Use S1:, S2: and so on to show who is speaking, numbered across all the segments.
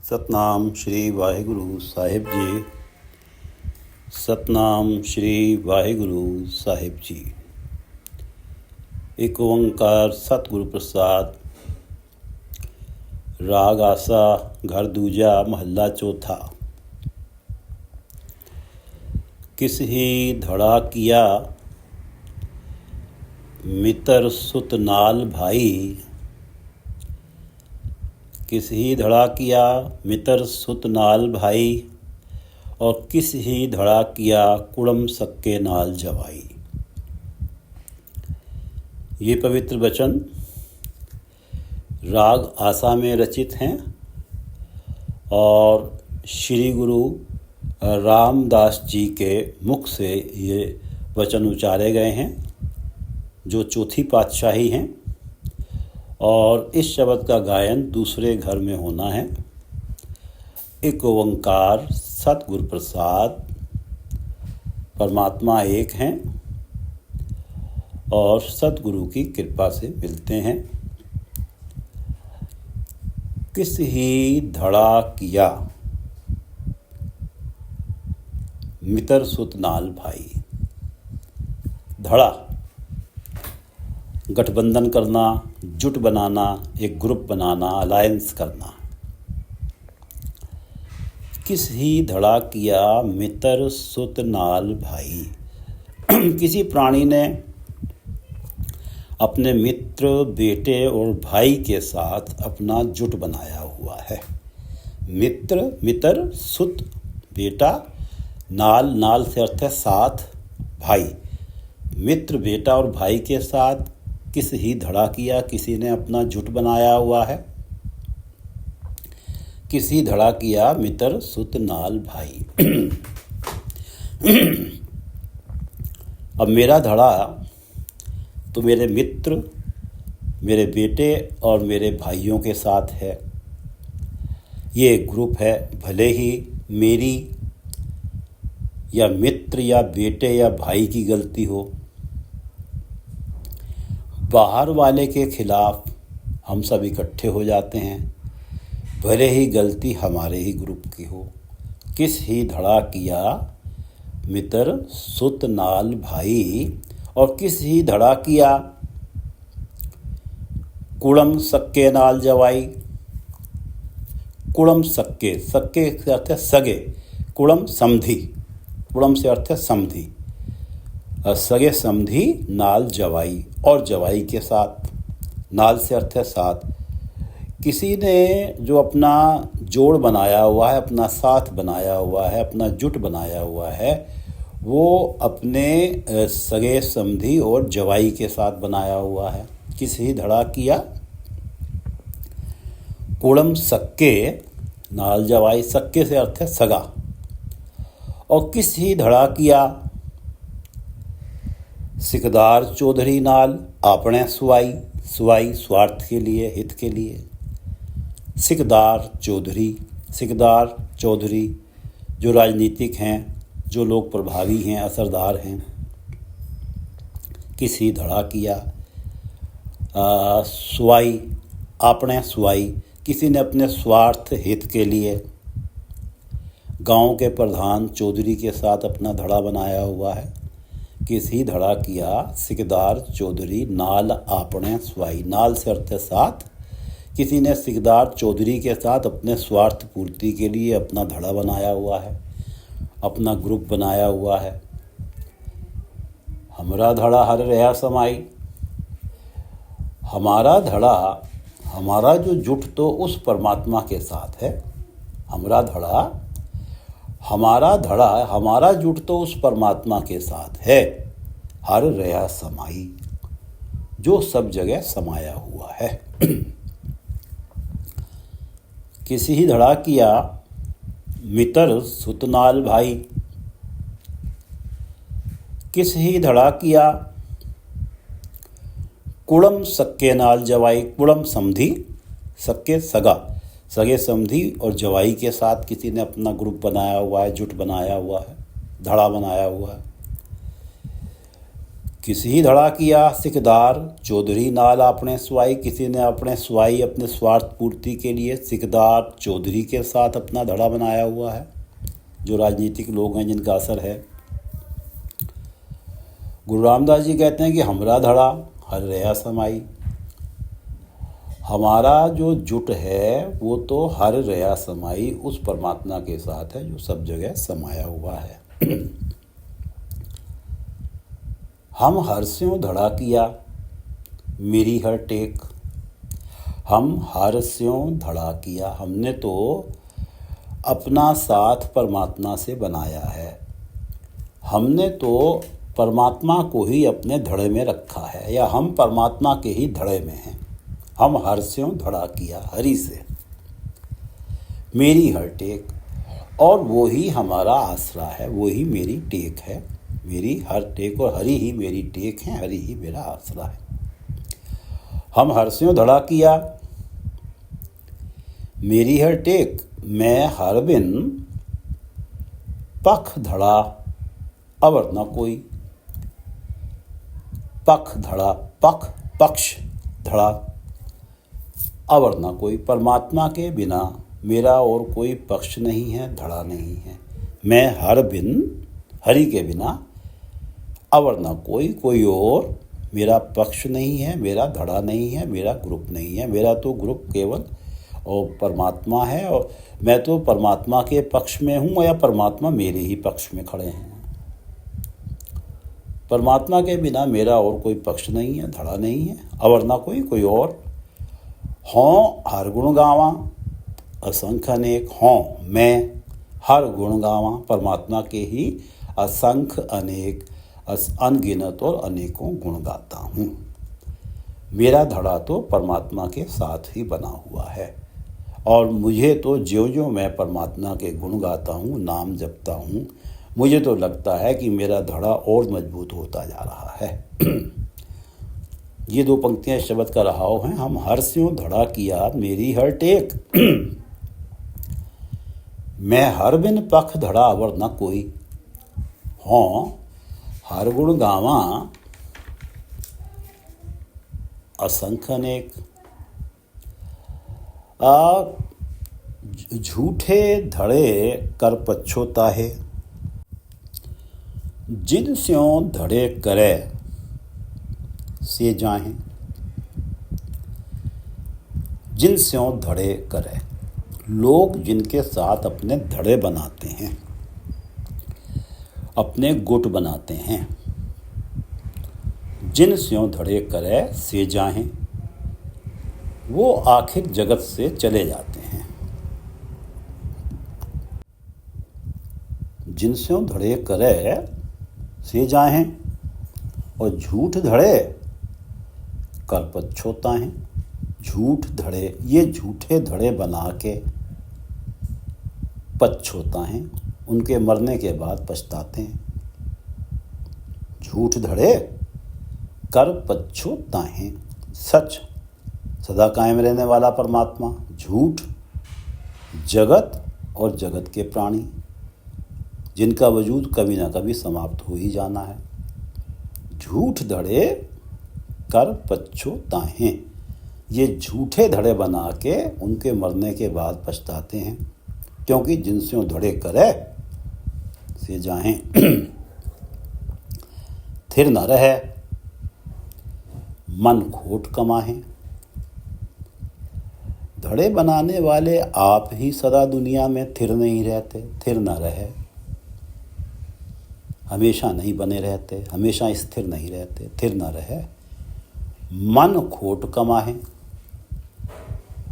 S1: सतनाम श्री वाहिगुरु साहिब जी। सतनाम श्री वाहिगुरु साहिब जी। एक ओंकार सतगुरु प्रसाद। राग आसा घर दूजा महला चौथा। किस ही धड़ा किया मित्र सुत नाल भाई। किस ही धड़ा किया मित्र सुत नाल भाई। और किस ही धड़ा किया कुड़म सक्के नाल जवाई। ये पवित्र वचन राग आसा में रचित हैं और श्री गुरु रामदास जी के मुख से ये वचन उचारे गए हैं, जो चौथी पातशाही हैं। और इस शब्द का गायन दूसरे घर में होना है। एक ओंकार सतगुरु प्रसाद, परमात्मा एक हैं और सतगुरु की कृपा से मिलते हैं। किस ही धड़ा किया मित्र सुत नाल भाई। धड़ा गठबंधन करना, जुट बनाना, एक ग्रुप बनाना, अलायंस करना। किस ही धड़ा किया मित्र सुत नाल भाई। किसी प्राणी ने अपने मित्र, बेटे और भाई के साथ अपना जुट बनाया हुआ है। मित्र सुत बेटा, नाल से अर्थ है साथ, भाई। मित्र, बेटा और भाई के साथ किस ही धड़ा किया, किसी ने अपना जुट बनाया हुआ है। किस ही धड़ा किया मित्र सुत नाल भाई। अब मेरा धड़ा तो मेरे मित्र, मेरे बेटे और मेरे भाइयों के साथ है। ये ग्रुप है, भले ही मेरी या मित्र या बेटे या भाई की गलती हो। बाहर वाले के खिलाफ हम सब इकट्ठे हो जाते हैं, भले ही गलती हमारे ही ग्रुप की हो। किस ही धड़ा किया मित्र सुत नाल भाई। और किस ही धड़ा किया कुड़म सक्के नाल जवाई। कुड़म सक्के, सक्के से अर्थ है सगे, कुड़म समधी, कुड़म से अर्थ है समधी, सगे समधी नाल जवाई, और जवाई के साथ। नाल से अर्थ है साथ। किसी ने जो अपना जोड़ बनाया हुआ है, अपना साथ बनाया हुआ है, अपना जुट बनाया हुआ है, वो अपने सगे समधी और जवाई के साथ बनाया हुआ है। किस ही धड़ा किया कुड़म सक्के नाल जवाई। सक्के से अर्थ है सगा। और किस ही धड़ा किया सिकदार चौधरी नाल आपने सुवाई। सुवाई स्वार्थ के लिए, हित के लिए। सिकदार चौधरी जो राजनीतिक हैं, जो लोग प्रभावी हैं, असरदार हैं। किस ही धड़ा किया सुवाई, आपने सुवाई। किसी ने अपने स्वार्थ हित के लिए गांव के प्रधान चौधरी के साथ अपना धड़ा बनाया हुआ है। किस ही धड़ा किया सिकदार चौधरी नाल आपने सुवाई। नाल से अर्थ है साथ। किसी ने सिकदार चौधरी के साथ अपने स्वार्थ पूर्ति के लिए अपना धड़ा बनाया हुआ है, अपना ग्रुप बनाया हुआ है। हमारा धड़ा हर रहा समाई। हमारा धड़ा, हमारा जो जुट तो उस परमात्मा के साथ है। हमारा धड़ा, हमारा जुट तो उस परमात्मा के साथ है। हर रहा समाई, जो सब जगह समाया हुआ है। किसी ही धड़ा किया मित्र सुत नाल भाई। किस ही धड़ा किया कुड़म सक्के नाल जवाई। कुड़म समधी, सक्के सगा, सगे समधी और जवाई के साथ किसी ने अपना ग्रुप बनाया हुआ है, जुट बनाया हुआ है, धड़ा बनाया हुआ है। किसी ही धड़ा किया सिकदार चौधरी नाल अपने स्वाई। किसी ने अपने स्वाई अपने स्वार्थ पूर्ति के लिए सिकदार चौधरी के साथ अपना धड़ा बनाया हुआ है। जो राजनीतिक लोग हैं जिनका असर है। गुरु रामदास जी कहते हैं कि हमरा धड़ा हर रहा समाई। हमारा जो जुट है वो तो हर रहा समाई उस परमात्मा के साथ है जो सब जगह समाया हुआ है। हम हर स्यों धड़ा किया मेरी हर टेक। हम हर स्यों धड़ा किया, हमने तो अपना साथ परमात्मा से बनाया है। हमने तो परमात्मा को ही अपने धड़े में रखा है, या हम परमात्मा के ही धड़े में हैं। हम हर स्यों धड़ा किया हरि से मेरी हर टेक, और वो ही हमारा आसरा है, वो ही मेरी टेक है। मेरी हर टेक और हरि ही मेरी टेक है, हरि ही मेरा आसरा है। हम हर स्यों धड़ा किया मेरी हर टेक, मैं हर बिन पख धड़ा अवर न कोई। पख धड़ा, पख पक्ष धड़ा अवर न कोई। परमात्मा के बिना मेरा और कोई पक्ष नहीं है, धड़ा नहीं है। मैं हर बिन हरि के बिना अवर न कोई, कोई और मेरा पक्ष नहीं है, मेरा धड़ा नहीं है, मेरा ग्रुप नहीं है। मेरा तो ग्रुप केवल और परमात्मा है, और मैं तो परमात्मा के पक्ष में हूँ या परमात्मा मेरे ही पक्ष में खड़े हैं। परमात्मा के बिना मेरा और कोई पक्ष नहीं है, धड़ा नहीं है, अवर ना कोई, कोई और। हों हर गुण गावा असंख्य अनेक। हों मैं हर गुण गावा, परमात्मा के ही असंख्य अनेक अनगिनत और अनेकों गुण गाता हूँ। मेरा धड़ा तो परमात्मा के साथ ही बना हुआ है, और मुझे तो ज्यों ज्यों मैं परमात्मा के गुण गाता हूँ, नाम जपता हूँ, मुझे तो लगता है कि मेरा धड़ा और मजबूत होता जा रहा है। ये दो पंक्तियां शब्द का रहाव हैं। हम हर स्यों धड़ा किया मेरी हर टेक, मैं हर बिन पख धड़ा अवर न कोई। हों हर गुण गावा असंख्य अनेक। झूठे धड़े कर पछोताहे, जिन स्यों धड़े करे से जाहें। जिन स्यों धड़े करे, लोग जिनके साथ अपने धड़े बनाते हैं, अपने गुट बनाते हैं, जिन स्यों धड़े करे से जाहें, वो आखिर जगत से चले जाते हैं। जिन स्यों धड़े करे से जाहें, और झूठ धड़े कर पछोताहें। झूठ धड़े, ये झूठे धड़े बना के पछोताहें, उनके मरने के बाद पछताते हैं। झूठ धड़े कर पछोताहें। सच सदा कायम रहने वाला परमात्मा, झूठ जगत और जगत के प्राणी, जिनका वजूद कभी ना कभी समाप्त हो ही जाना है। झूठ धड़े कर पछोताहें, ये झूठे धड़े बना के उनके मरने के बाद पछताते हैं, क्योंकि जिनसे धड़े करे से जाहें। थिर न रहे मन खोट कमाहें। धड़े बनाने वाले आप ही सदा दुनिया में थिर नहीं रहते। थिर न रहे, हमेशा नहीं बने रहते, हमेशा स्थिर नहीं रहते। थिर न रहे मन खोट कमाहें,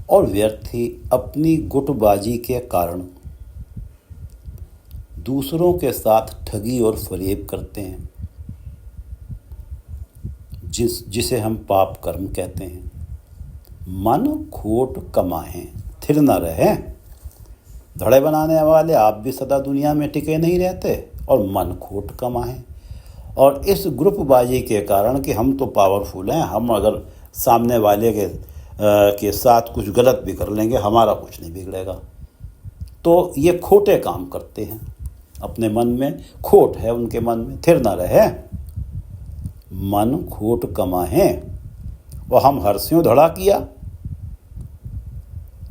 S1: और व्यर्थ ही अपनी गुटबाजी के कारण दूसरों के साथ ठगी और फरेब करते हैं, जिसे हम पाप कर्म कहते हैं। मन खोट कमाहें, थिर न रहे। धड़े बनाने वाले आप भी सदा दुनिया में टिके नहीं रहते, और मन खोट कमाहें। और इस ग्रुपबाजी के कारण कि हम तो पावरफुल हैं, हम अगर सामने वाले के साथ कुछ गलत भी कर लेंगे, हमारा कुछ नहीं बिगड़ेगा। तो ये खोटे काम करते हैं, अपने मन में खोट है, उनके मन में थिर न रहे। मन खोट कमाहें और हम हर्ष्यों धड़ा किया,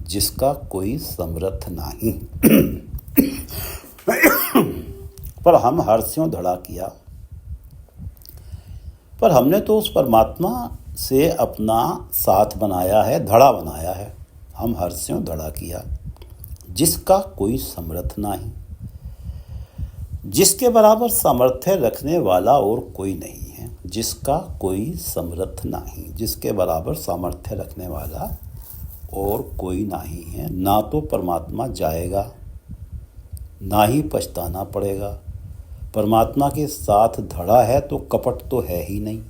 S1: जिसका कोई समर्थ नहीं। पर हम हर्ष्यों धड़ा किया, पर हमने तो उस परमात्मा से अपना साथ बनाया है, धड़ा बनाया है। हम हर्ष्यों धड़ा किया, जिसका कोई समर्थ नहीं। जिसके बराबर सामर्थ्य रखने वाला और कोई नहीं है, जिसका कोई समर्थ नहीं, जिसके बराबर सामर्थ्य रखने वाला और कोई नहीं है। ना तो परमात्मा जाएगा, ना ही पछताना पड़ेगा। परमात्मा के साथ धड़ा है तो कपट तो है ही नहीं।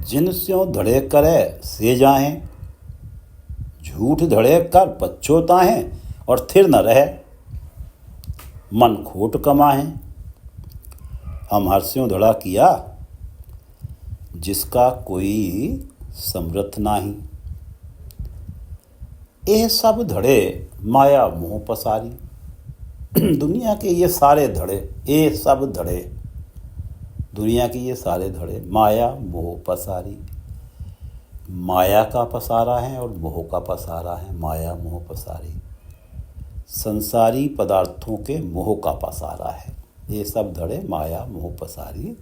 S1: जिनस्यों धड़े करे से जाहें, झूठ धड़े कर पछोताहें और थिर न रहे, मन खोट कमाहें। हम हर्ष्यों धड़ा किया, जिसका कोई समर्थ नाही। ये सब धड़े माया मोह पसारी। दुनिया के ये सारे धड़े, ये सब धड़े, दुनिया के ये सारे धड़े माया मोह पसारी। माया का पसारा है और मोह का पसारा है। माया मोह पसारी संसारी पदार्थों के मोह का पसारा है। ये सब धड़े माया मोह पसारी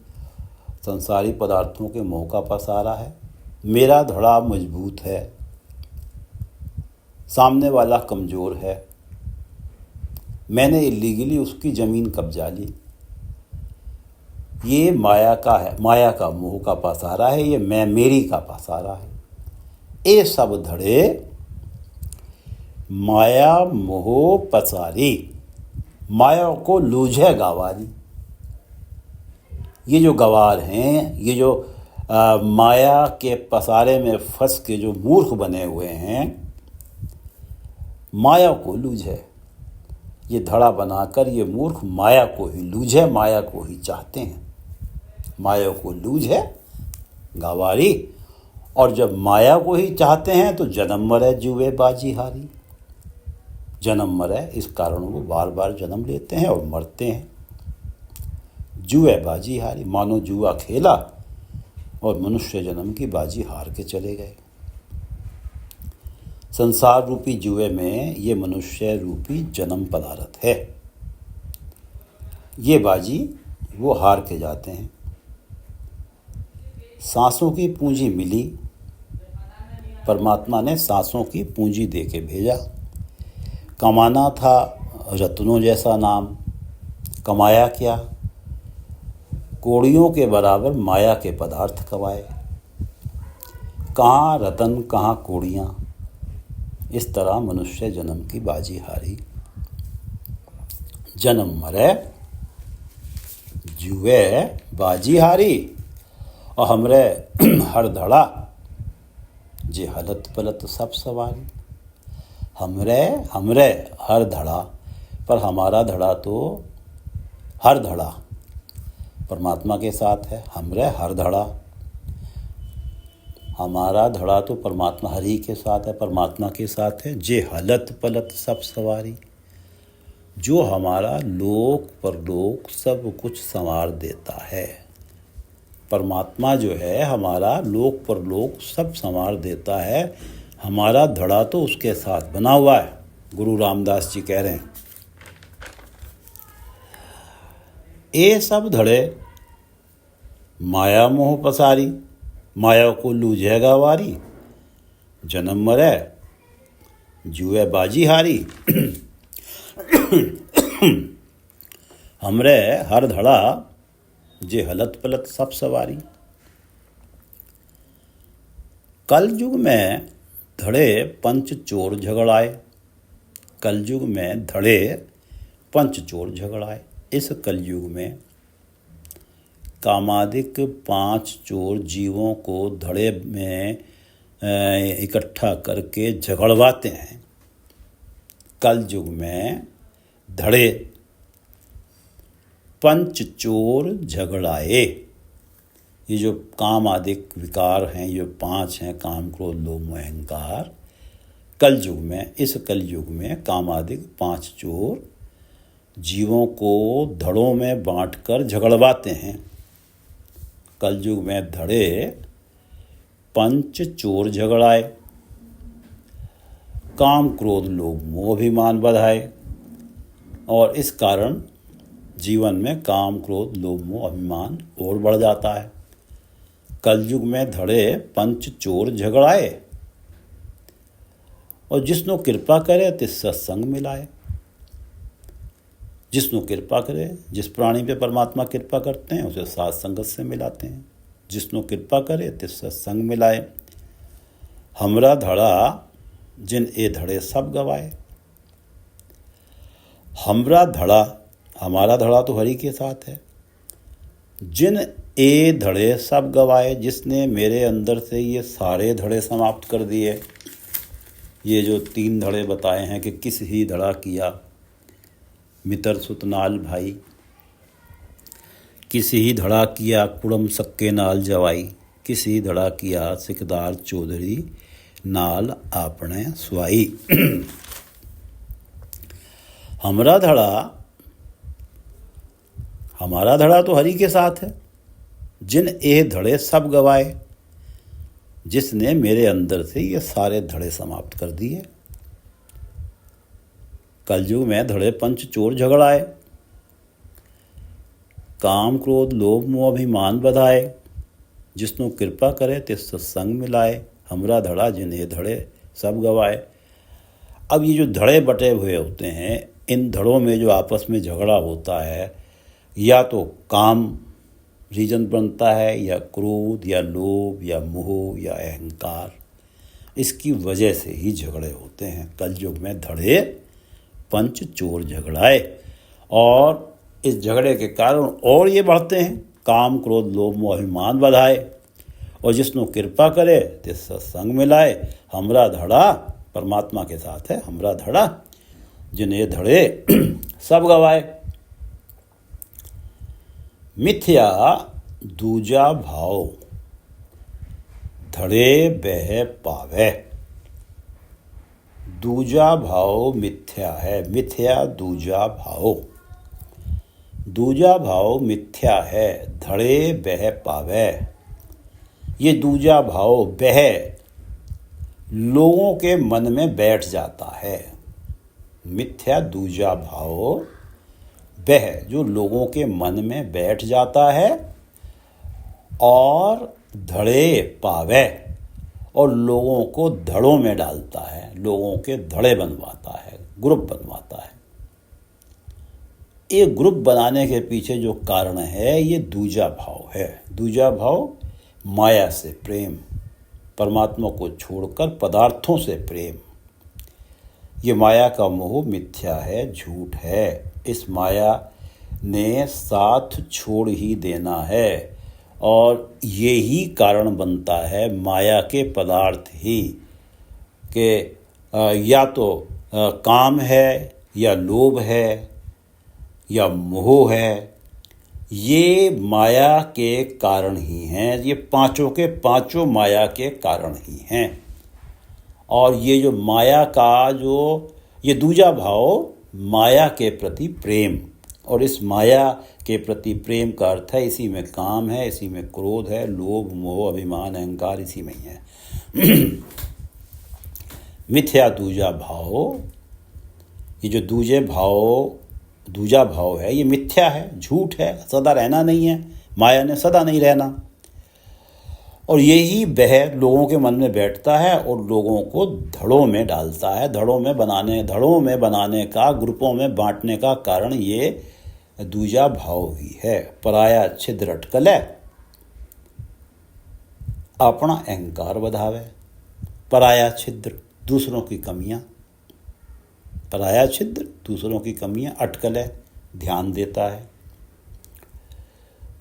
S1: संसारी पदार्थों के मोह का पसारा है। मेरा धड़ा मजबूत है, सामने वाला कमज़ोर है। मैंने इलीगली उसकी ज़मीन कब्जा ली। ये माया का है, माया का मोह का पसारा है। ये मैं मेरी का पसारा है। ये सब धड़े माया मोह पसारी, माया को लूझे गवारी। ये जो गवार हैं, ये जो माया के पसारे में फंस के जो मूर्ख बने हुए हैं, माया को लूझे। ये धड़ा बनाकर ये मूर्ख माया को ही लूझे, माया को ही चाहते हैं। माया को लूझे गवारी, और जब माया को ही चाहते हैं तो जन्म मरे जुए बाजी हारी। जन्म मरे इस कारण वो बार बार जन्म लेते हैं और मरते हैं। जुए बाजी हारी, मानो जुआ खेला और मनुष्य जन्म की बाजी हार के चले गए। संसार रूपी जुए में ये मनुष्य रूपी जन्म पदार्थ है। ये बाजी वो हार के जाते हैं। सांसों की पूंजी मिली, परमात्मा ने सांसों की पूंजी दे के भेजा। कमाना था रत्नों जैसा नाम, कमाया क्या? कोड़ियों के बराबर माया के पदार्थ कमाए। कहाँ रतन कहाँ कोड़ियाँ, इस तरह मनुष्य जन्म की बाजी हारी। जन्म मरे जुए बाजी हारी, और हमरे हर धड़ा जे हलत पलत सब सवारी। हमरे हर धड़ा, पर हमारा धड़ा तो हर धड़ा परमात्मा के साथ है। हमरे हर धड़ा, हमारा धड़ा तो परमात्मा हरि के साथ है, परमात्मा के साथ है। जे हलत पलत सब सवारी, जो हमारा लोक परलोक सब कुछ संवार देता है। परमात्मा जो है हमारा लोक परलोक सब संवार देता है। हमारा धड़ा तो उसके साथ बना हुआ है। गुरु रामदास जी कह रहे हैं, ये सब धड़े माया मोह पसारी, माया को लूझे गवारी। जन्म मरे जुए बाजी हारी। हमरे हर धड़ा जे हलत पलत सब सवारी। कल युग में धड़े पंच चोर झगड़ाए। कल युग में धड़े पंच चोर झगड़ाए। इस कलयुग में कामादिक 5 चोर जीवों को धड़े में इकट्ठा करके झगड़वाते हैं। कल युग में धड़े पंच चोर झगड़ाए। ये जो काम आदिक विकार हैं, ये 5 हैं, काम क्रोध लोभ मोह अहंकार। कल युग में, इस कल युग में काम आदिक 5 चोर जीवों को धड़ों में बांटकर झगड़वाते हैं। कलयुग में धड़े पंच चोर झगड़ाए, काम क्रोध लोभ मोह अभिमान बढ़ाए, और इस कारण जीवन में काम क्रोध लोभ मोह अभिमान और बढ़ जाता है। कलयुग में धड़े पंच चोर झगड़ाए, और जिसनो कृपा करे तिस सत्संग मिलाए। जिसनो कृपा करे, जिस प्राणी पे परमात्मा कृपा करते हैं उसे साथ संगत से मिलाते हैं। जिसनो कृपा करे तिस सत्संग मिलाए। हमरा धड़ा जिन ए धड़े सब गवाए। हमरा धड़ा, हमारा धड़ा तो हरि के साथ है। जिन ए धड़े सब गवाए, जिसने मेरे अंदर से ये सारे धड़े समाप्त कर दिए। ये जो 3 धड़े बताए हैं कि किस ही धड़ा किया मितर सुतनाल भाई, किस ही धड़ा किया कुड़म सक्के नाल जवाई, किस ही धड़ा किया सिकदार चौधरी नाल आपने सुआई। हमारा धड़ा तो हरि के साथ है। जिन ए धड़े सब गवाए, जिसने मेरे अंदर से ये सारे धड़े समाप्त कर दिए। कलयुग में धड़े पंच चोर झगड़ाए, काम क्रोध लोभ मोह अभिमान बधाए। जिसनो कृपा करे तिस सत्संग मिलाए। हमरा धड़ा जिन ये धड़े सब गवाए। अब ये जो धड़े बटे हुए होते हैं, इन धड़ों में जो आपस में झगड़ा होता है, या तो काम रीजन बनता है, या क्रोध, या लोभ, या मोह, या अहंकार। इसकी वजह से ही झगड़े होते हैं। कलयुग में धड़े पंच चोर झगड़ाए, और इस झगड़े के कारण और ये बढ़ते हैं। काम क्रोध लोभ मोह अभिमान बढ़ाए, और जिसनो कृपा करे तिस सत्संग मिलाए। हमरा धड़ा परमात्मा के साथ है। हमरा धड़ा जिन्हें धड़े सब गवाए। मिथ्या दूजा भाव धड़े बह पावे। दूजा भाव मिथ्या है। मिथ्या दूजा भाव, दूजा भाव मिथ्या है, धड़े बह पावे। ये दूजा भाव बह लोगों के मन में बैठ जाता है। मिथ्या दूजा भाव बह जो लोगों के मन में बैठ जाता है, और धड़े पावे, और लोगों को धड़ों में डालता है। लोगों के धड़े बनवाता है, ग्रुप बनवाता है। ये ग्रुप बनाने के पीछे जो कारण है, ये दूजा भाव है। दूजा भाव माया से प्रेम, परमात्मा को छोड़कर पदार्थों से प्रेम। ये माया का मोह मिथ्या है, झूठ है। इस माया ने साथ छोड़ ही देना है, और यही कारण बनता है माया के पदार्थ ही कि या तो काम है, या लोभ है, या मोह है। ये माया के कारण ही हैं। ये पांचों के पांचों माया के कारण ही हैं। और ये जो माया का जो ये दूजा भाव, माया के प्रति प्रेम, और इस माया के प्रति प्रेम का अर्थ है इसी में काम है, इसी में क्रोध है, लोभ मोह अभिमान अहंकार इसी में ही है। मिथ्या दूजा भाव, ये जो दूजा भाव है, ये मिथ्या है, झूठ है, सदा रहना नहीं है। माया ने सदा नहीं रहना, और यही वह लोगों के मन में बैठता है और लोगों को धड़ों में डालता है। धड़ों में बनाने का, ग्रुपों में बांटने का कारण ये दूजा भाव ही है। पराया छिद्र अटकले, अपना अहंकार बढ़ावे। पराया छिद्र दूसरों की कमियां, पराया छिद्र दूसरों की कमियां, अटकले ध्यान देता है।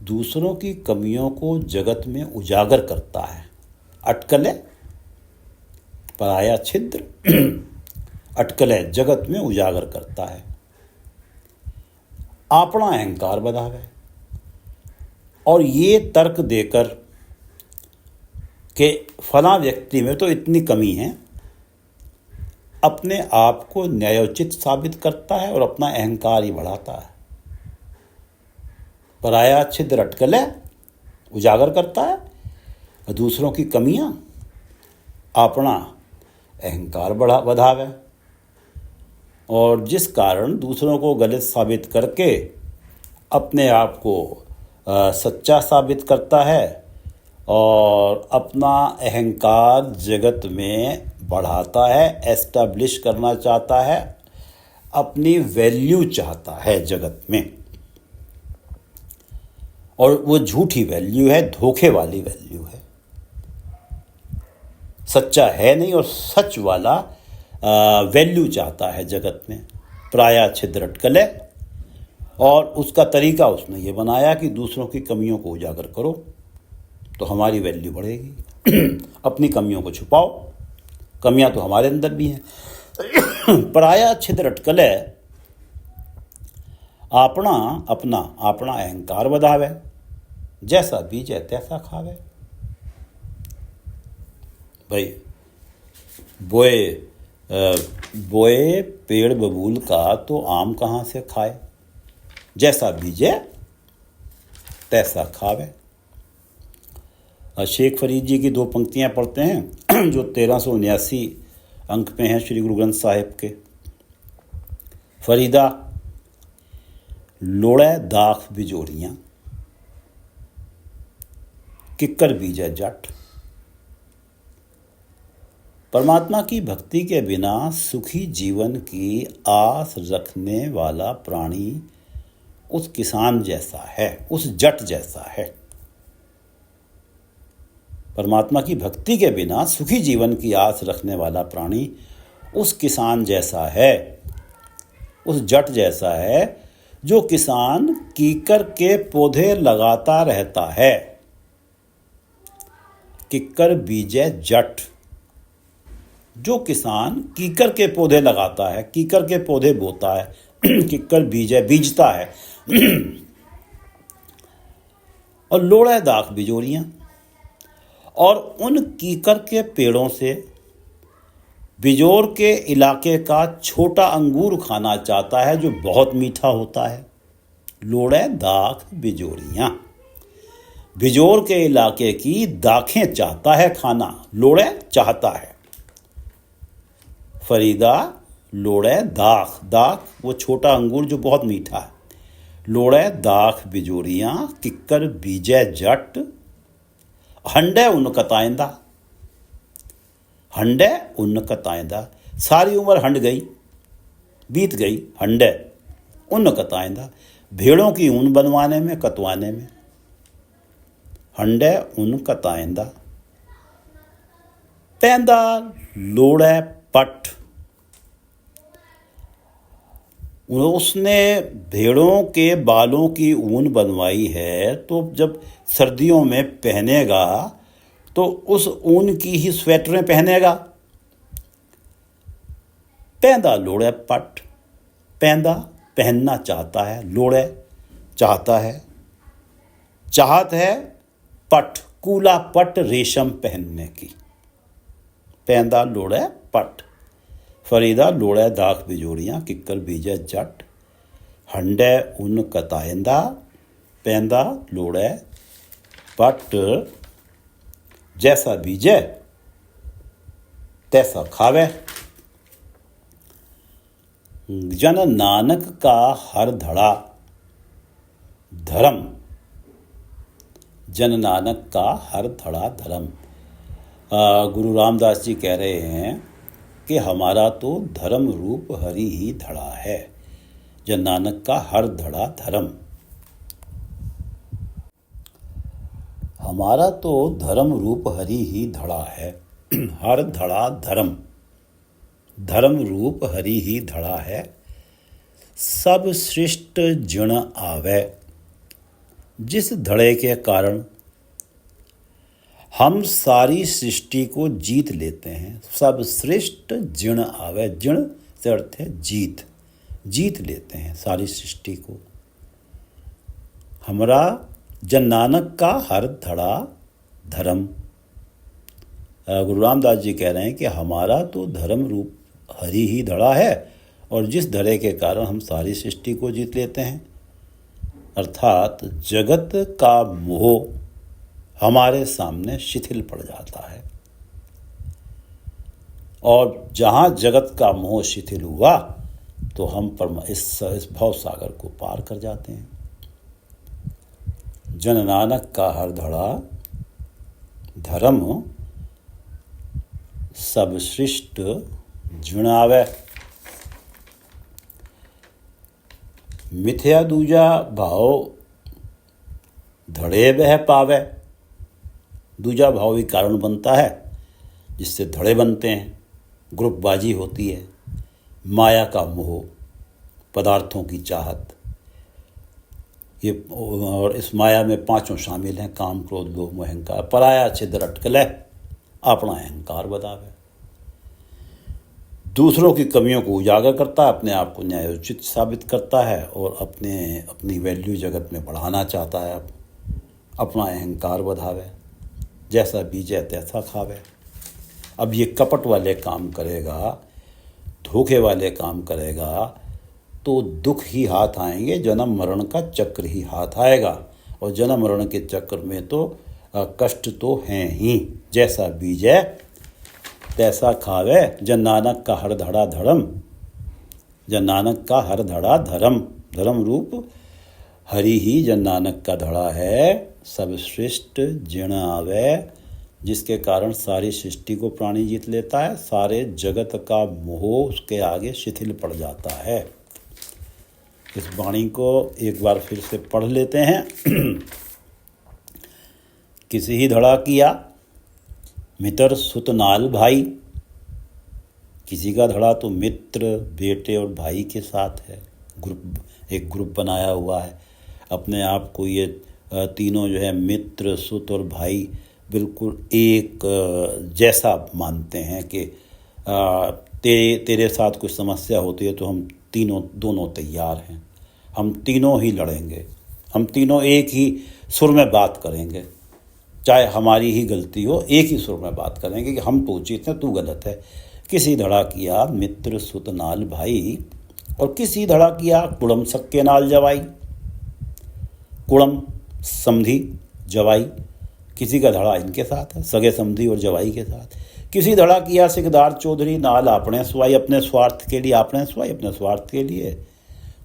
S1: दूसरों की कमियों को जगत में उजागर करता है। अटकले, पराया छिद्र अटकले जगत में उजागर करता है। अपना अहंकार बढ़ावे, और ये तर्क देकर कि फला व्यक्ति में तो इतनी कमी है, अपने आप को न्यायोचित साबित करता है और अपना अहंकार ही बढ़ाता है। पराया छिद्र अटकले उजागर करता है और दूसरों की कमियां अपना अहंकार बढ़ावे, और जिस कारण दूसरों को गलत साबित करके अपने आप को सच्चा साबित करता है और अपना अहंकार जगत में बढ़ाता है, एस्टैब्लिश करना चाहता है, अपनी वैल्यू चाहता है जगत में। और वो झूठी वैल्यू है, धोखे वाली वैल्यू है, सच्चा है नहीं और सच वाला वैल्यू चाहता है जगत में। प्राया छिद्र अटकले, और उसका तरीका उसने ये बनाया कि दूसरों की कमियों को उजागर करो तो हमारी वैल्यू बढ़ेगी। अपनी कमियों को छुपाओ, कमियां तो हमारे अंदर भी हैं। पराया छिद्र अटकले अपना अहंकार बढ़ावे, जैसा बीजे तैसा खावे। भाई बोए पेड़ बबूल का तो आम कहाँ से खाए, जैसा बीजे तैसा खावे। शेख फरीद जी की 2 पंक्तियां पढ़ते हैं जो 1379 अंक पे हैं श्री गुरु ग्रंथ साहिब के। फरीदा लोड़े दाख बिजोरियां, किक्कर बीजे जट। परमात्मा की भक्ति के बिना सुखी जीवन की आस रखने वाला प्राणी उस किसान जैसा है, उस जट जैसा है। परमात्मा की भक्ति के बिना सुखी जीवन की आस रखने वाला प्राणी उस किसान जैसा है, उस जट जैसा है जो किसान कीकर के पौधे लगाता रहता है। किक्कर बीजे जट, जो किसान कीकर के पौधे लगाता है, कीकर के पौधे बोता है, किक्कर बीजता है। और लोड़े दाख बिजोरियां, और उन कीकर के पेड़ों से बिजोर के इलाके का छोटा अंगूर खाना चाहता है जो बहुत मीठा होता है। लोड़े दाख बिजोरियां, बिजोर के इलाके की दाखें चाहता है खाना, लोड़े चाहता है। फरीदा लोड़े दाख, दाख वो छोटा अंगूर जो बहुत मीठा है। लोड़े दाख बिजोरियां, किक्कर बीजे जट, हंडे उन कताइंदा, हंडे उन कताइंदा। सारी उम्र हंड गई, बीत गई, हंडे उन कताइंदा, भेड़ों की ऊन बनवाने में, कतवाने में। हंडे उन कताइंदा, पैंदा लोड़े पट। उसने भेड़ों के बालों की ऊन बनवाई है, तो जब सर्दियों में पहनेगा तो उस ऊन की ही स्वेटरें पहनेगा। पैंदा लोड़े पट, पैंदा पहनना चाहता है, लोड़े चाहता है, चाहत है पट, कूला पट रेशम पहनने की। पैंदा लोड़े पट। फरीदा लोड़े दाख बिजोरियां, किक्कर बीजे जट, हंडे उन कताइंदा, पैंदा लोड़े पट, जैसा बीजे तैसा खावे। जन नानक का हर धड़ा धर्म, जन नानक का हर धड़ा धर्म। गुरु रामदास जी कह रहे हैं कि हमारा तो धर्म रूप हरि ही धड़ा है। जन नानक का हर धड़ा धर्म, हमारा तो धर्म रूप हरि ही धड़ा है। हर धड़ा धर्म, धर्म रूप हरि ही धड़ा है। सब सृष्ट जन आवे, जिस धड़े के कारण हम सारी सृष्टि को जीत लेते हैं। सब सृष्ट जन आवे, जन से अर्थ है जीत, जीत लेते हैं सारी सृष्टि को। हमारा जन नानक का हर धड़ा धर्म। गुरु रामदास जी कह रहे हैं कि हमारा तो धर्म रूप हरि ही धड़ा है और जिस धड़े के कारण हम सारी सृष्टि को जीत लेते हैं। अर्थात जगत का मोह हमारे सामने शिथिल पड़ जाता है और जहाँ जगत का मोह शिथिल हुआ तो हम इस भव सागर को पार कर जाते हैं। जन नानक का हर धड़ा धर्म सब सृष्ट जुणावे। मिथ्या दूजा भाव धड़े बह पावे। दूजा भाव भी कारण बनता है जिससे धड़े बनते हैं, ग्रुपबाजी होती है, माया का मोह, पदार्थों की चाहत। ये और इस माया में पांचों शामिल हैं, काम क्रोध लोभ मोह अहंकार। पराया छिद्र अटकले अपना अहंकार बतावे। दूसरों की कमियों को उजागर करता है, अपने आप को न्यायोचित साबित करता है और अपनी वैल्यू जगत में बढ़ाना चाहता है। अपना अहंकार बढ़ावे, जैसा बीजे तैसा खावे। अब ये कपट वाले काम करेगा, धोखे वाले काम करेगा तो दुख ही हाथ आएंगे, जन्म मरण का चक्र ही हाथ आएगा। और जन्म मरण के चक्र में तो कष्ट तो हैं ही। जैसा बीजे तैसा खावे। जन नानक का हर धड़ा धर्म, जन नानक का हर धड़ा धर्म, धर्म रूप हरि ही जन नानक का धड़ा है। सब सृष्ट जिण आवे, जिसके कारण सारी सृष्टि को प्राणी जीत लेता है। सारे जगत का मोह उसके आगे शिथिल पड़ जाता है। इस वाणी को एक बार फिर से पढ़ लेते हैं। किसी ही धड़ा किया मित्र सुत नाल भाई। किसी का धड़ा तो मित्र, बेटे और भाई के साथ है। एक ग्रुप बनाया हुआ है। अपने आप को ये तीनों जो है मित्र, सुत और भाई बिल्कुल एक जैसा मानते हैं कि तेरे साथ कोई समस्या होती है तो हम दोनों तैयार हैं। हम तीनों ही लड़ेंगे, हम तीनों एक ही सुर में बात करेंगे। चाहे हमारी ही गलती हो, एक ही सुर में बात करेंगे कि हम तो उचित हैं, तू गलत है। किसी धड़ा किया मित्र सुत नाल भाई, और किसी धड़ा किया कुड़म सक्के नाल जवाई। कुड़म समधी जवाई, किसी का धड़ा इनके साथ है, सगे समधी और जवाई के साथ। किसी धड़ा किया सिकदार चौधरी नाल अपने स्वाई। अपने स्वार्थ के लिए अपने स्वाई, अपने स्वार्थ के लिए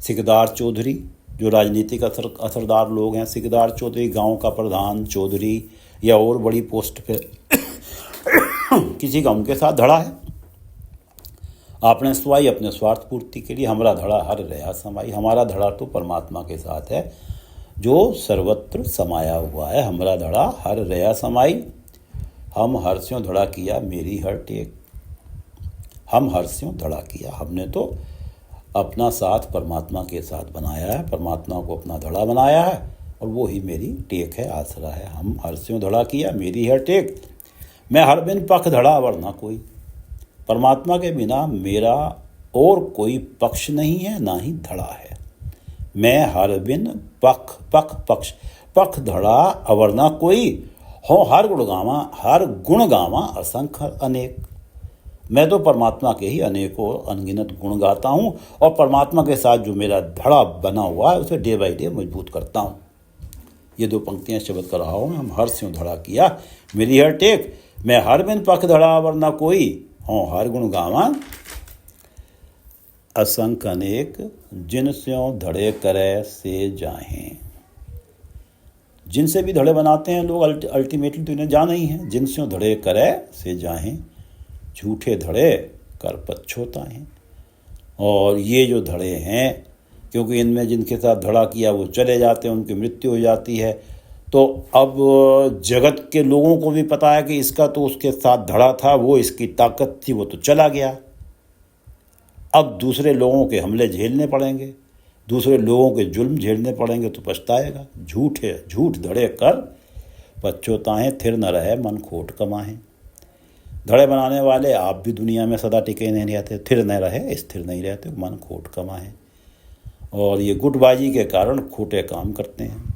S1: सिकदार चौधरी, जो राजनीतिक असरदार लोग हैं। सिकदार चौधरी गांव का प्रधान, चौधरी या और बड़ी पोस्ट पे किसी का उनके साथ धड़ा है। आपने स्वाई, अपने स्वार्थ पूर्ति के लिए। हमारा धड़ा हर रहा समाई। हमारा धड़ा तो परमात्मा के साथ है जो सर्वत्र समाया हुआ है। हमारा धड़ा हर रया समाई। हम हर्ष्यों धड़ा किया मेरी हर टेक। हम हर्ष्यों धड़ा किया, हमने तो अपना साथ परमात्मा के साथ बनाया है, परमात्मा को अपना धड़ा बनाया है और वो ही मेरी टेक है, आसरा है। हम हर्ष्यों धड़ा किया मेरी हर टेक। मैं हर बिन पख धड़ा वरना कोई। परमात्मा के बिना मेरा और कोई पक्ष नहीं है, ना ही धड़ा है। मैं हर बिन पख धड़ा अवरना कोई। हो हर गुण गावा असंख्य अनेक। मैं तो परमात्मा के ही अनेकों अनगिनत गुण गाता हूँ और परमात्मा के साथ जो मेरा धड़ा बना हुआ है उसे डे बाई डे मजबूत करता हूँ। ये दो पंक्तियाँ शब्द कर रहा हूँ। हम हर स्यों धड़ा किया मेरी हर टेक। मैं हर बिन पख धड़ा वरना कोई। हों हर गुण गावा असंख्य अनेक। जिन स्यों धड़े करे से जाहें। जिनसे भी धड़े बनाते हैं लोग अल्टीमेटली तो इन्हें जाना ही है। जिन स्यों धड़े करे से जाहें। झूठे धड़े कर पछोताएं। और ये जो धड़े हैं, क्योंकि इनमें जिनके साथ धड़ा किया वो चले जाते हैं, उनकी मृत्यु हो जाती है। तो अब जगत के लोगों को भी पता है कि इसका तो उसके साथ धड़ा था, वो इसकी ताकत थी, वो तो चला गया। अब दूसरे लोगों के हमले झेलने पड़ेंगे, दूसरे लोगों के जुल्म झेलने पड़ेंगे तो पछताएगा। झूठ धड़े कर पछोताएं। थिर न रहे मन खोट कमाएं। धड़े बनाने वाले आप भी दुनिया में सदा टिके नहीं रहते। थिर न रहे, स्थिर नहीं रहते, मन खोट कमाएं। और ये गुटबाजी के कारण खोटे काम करते हैं।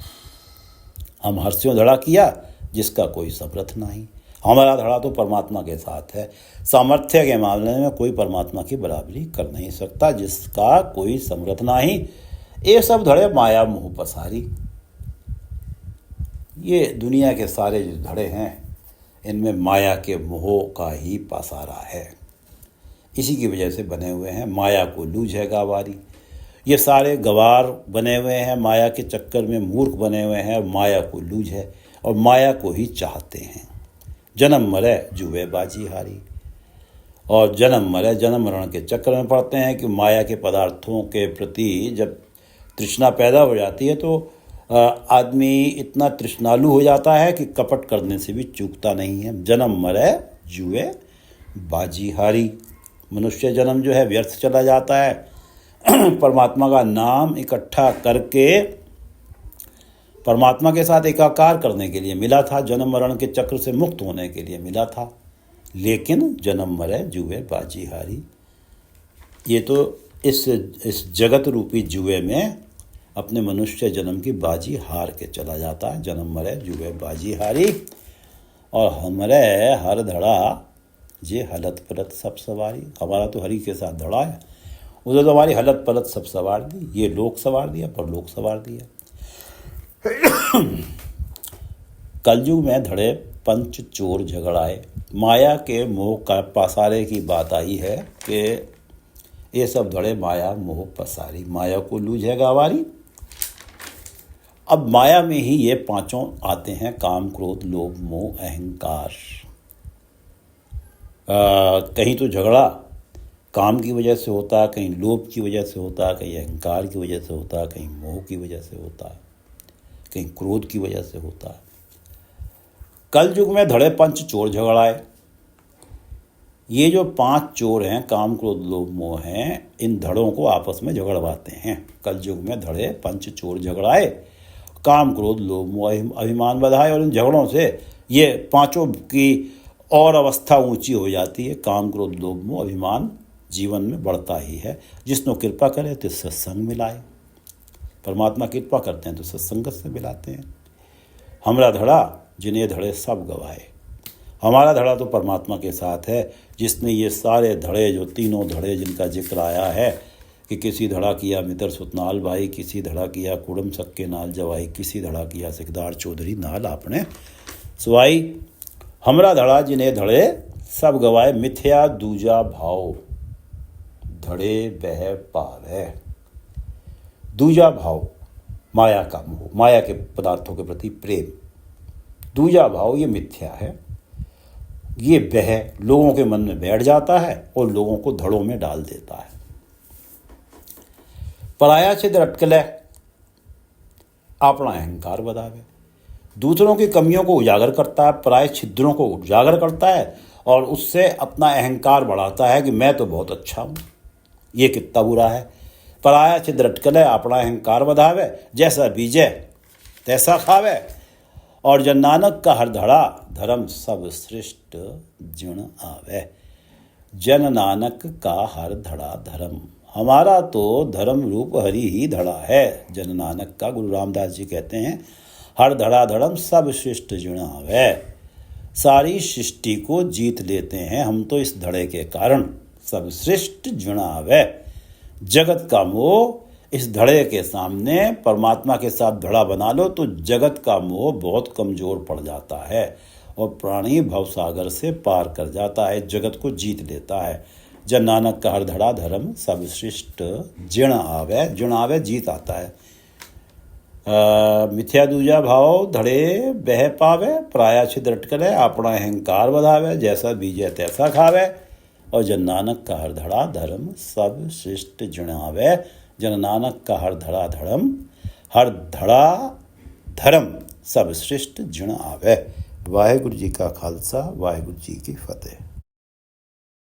S1: हम हर्ष्यों धड़ा किया जिसका कोई समर्थ नहीं। हमारा धड़ा तो परमात्मा के साथ है। सामर्थ्य के मामले में कोई परमात्मा की बराबरी कर नहीं सकता, जिसका कोई समर्थ नहीं। ये सब धड़े माया मोह पसारी। ये दुनिया के सारे जो धड़े हैं, इनमें माया के मोह का ही पसारा है। इसी की वजह से बने हुए हैं। माया को लूझ है गावारी। ये सारे गवार बने हुए हैं, माया के चक्कर में मूर्ख बने हुए हैं, और माया को लूझ है और माया को ही चाहते हैं। जन्म मरे जुए बाजी हारी। और जन्म मरे, जन्म मरण के चक्कर में पड़ते हैं कि माया के पदार्थों के प्रति जब तृष्णा पैदा हो जाती है तो आदमी इतना तृष्णालु हो जाता है कि कपट करने से भी चूकता नहीं है। जन्म मरे जुए बाजी हारी। मनुष्य जन्म जो है व्यर्थ चला जाता है। परमात्मा का नाम इकट्ठा करके परमात्मा के साथ एकाकार करने के लिए मिला था, जन्म मरण के चक्र से मुक्त होने के लिए मिला था। लेकिन जन्म मरे जुए बाजी हारी। ये तो इस जगत रूपी जुए में अपने मनुष्य जन्म की बाजी हार के चला जाता है। जन्म मरे जुए बाजी हारी। और हमरे हर धड़ा जे हलत पलत सब सवारी। हमारा तो हरि के साथ धड़ा है, उधर तो हमारी हलत पलत सब सवार दी। ये लोक सवार दिया, परलोक सवार दिया। कलयुग में धड़े पंच चोर झगड़ाए। माया के मोह का पसारे की बात आई है कि ये सब धड़े माया मोह पसारी। माया को लूझ है गावारी। अब माया में ही ये पांचों आते हैं, काम क्रोध लोभ मोह अहंकार। कहीं तो झगड़ा काम की वजह से होता है, कहीं लोभ की वजह से होता है, कहीं अहंकार की वजह से होता है, कहीं मोह की वजह से होता है, कहीं क्रोध की वजह से होता है। कल युग में धड़े पंच चोर झगड़ाए। ये जो पांच चोर हैं, काम क्रोध लोभ मोह हैं, इन धड़ों को आपस में झगड़वाते हैं। कल युग में धड़े पंच चोर झगड़ाए, काम क्रोध लोभ मोह अभिमान बढ़ाए। और इन झगड़ों से ये पांचों की और अवस्था ऊंची हो जाती है। काम क्रोध लोभ मोह अभिमान जीवन में बढ़ता ही है। जिसने कृपा करे तो सत्संग मिलाए। परमात्मा कृपा करते हैं तो सत्संगत से मिलाते हैं। हमारा धड़ा जिन्हें धड़े सब गवाए। हमारा धड़ा तो परमात्मा के साथ है, जिसने ये सारे धड़े, जो तीनों धड़े जिनका जिक्र आया है कि किसी धड़ा किया मित्र सुतनाल भाई, किसी धड़ा किया कुड़म सक्के नाल जवाई, किसी धड़ा किया सिकदार चौधरी नाल आपने सुवाई। हमरा धड़ा जिन्हें धड़े सब गवाए। मिथ्या दूजा भाव धड़े बह पावे। दूजा भाव माया का मोह, माया के पदार्थों के प्रति प्रेम। दूजा भाव ये मिथ्या है। ये बह लोगों के मन में बैठ जाता है और लोगों को धड़ों में डाल देता है। पराया छिद्र अटकले अपना अहंकार बढ़ावे। दूसरों की कमियों को उजागर करता है, पराये छिद्रों को उजागर करता है और उससे अपना अहंकार बढ़ाता है कि मैं तो बहुत अच्छा हूँ। ये कितना बुरा है। पराया छिद्र अटकले अपना अहंकार बढ़ावे। जैसा बीजे तैसा खावे। और जन नानक का हर धड़ा धर्म सब सृष्ट जिण आवे। जन नानक का हर धड़ा धर्म। हमारा तो धर्म रूप हरि ही धड़ा है। जन नानक का गुरु रामदास जी कहते हैं, हर धड़ा धर्म सब सृष्ट जिण आवे। सारी सृष्टि को जीत लेते हैं हम तो इस धड़े के कारण। सब सृष्ट जिण आवे। जगत का मोह इस धड़े के सामने परमात्मा के साथ धड़ा बना लो तो जगत का मोह बहुत कमजोर पड़ जाता है और प्राणी भवसागर से पार कर जाता है, जगत को जीत लेता है। जन नानक का हर धड़ा धर्म सब सृष्ट जिण आवे। जिण आवे जीत आता है। मिथ्या दूजा भाव धड़े बह पावे। पराया छिद्र अटकले अपना अहंकार बढ़ावे। जैसा बीजे तैसा खावे। और जन नानक का हर धड़ा धर्म सब सृष्ट जिण आवे। जन नानक का हर धड़ा धर्म, हर धड़ा धर्म सब सृष्ट जिण आवे। वाहिगुरु जी का खालसा, वाहिगुरु जी की फतेह।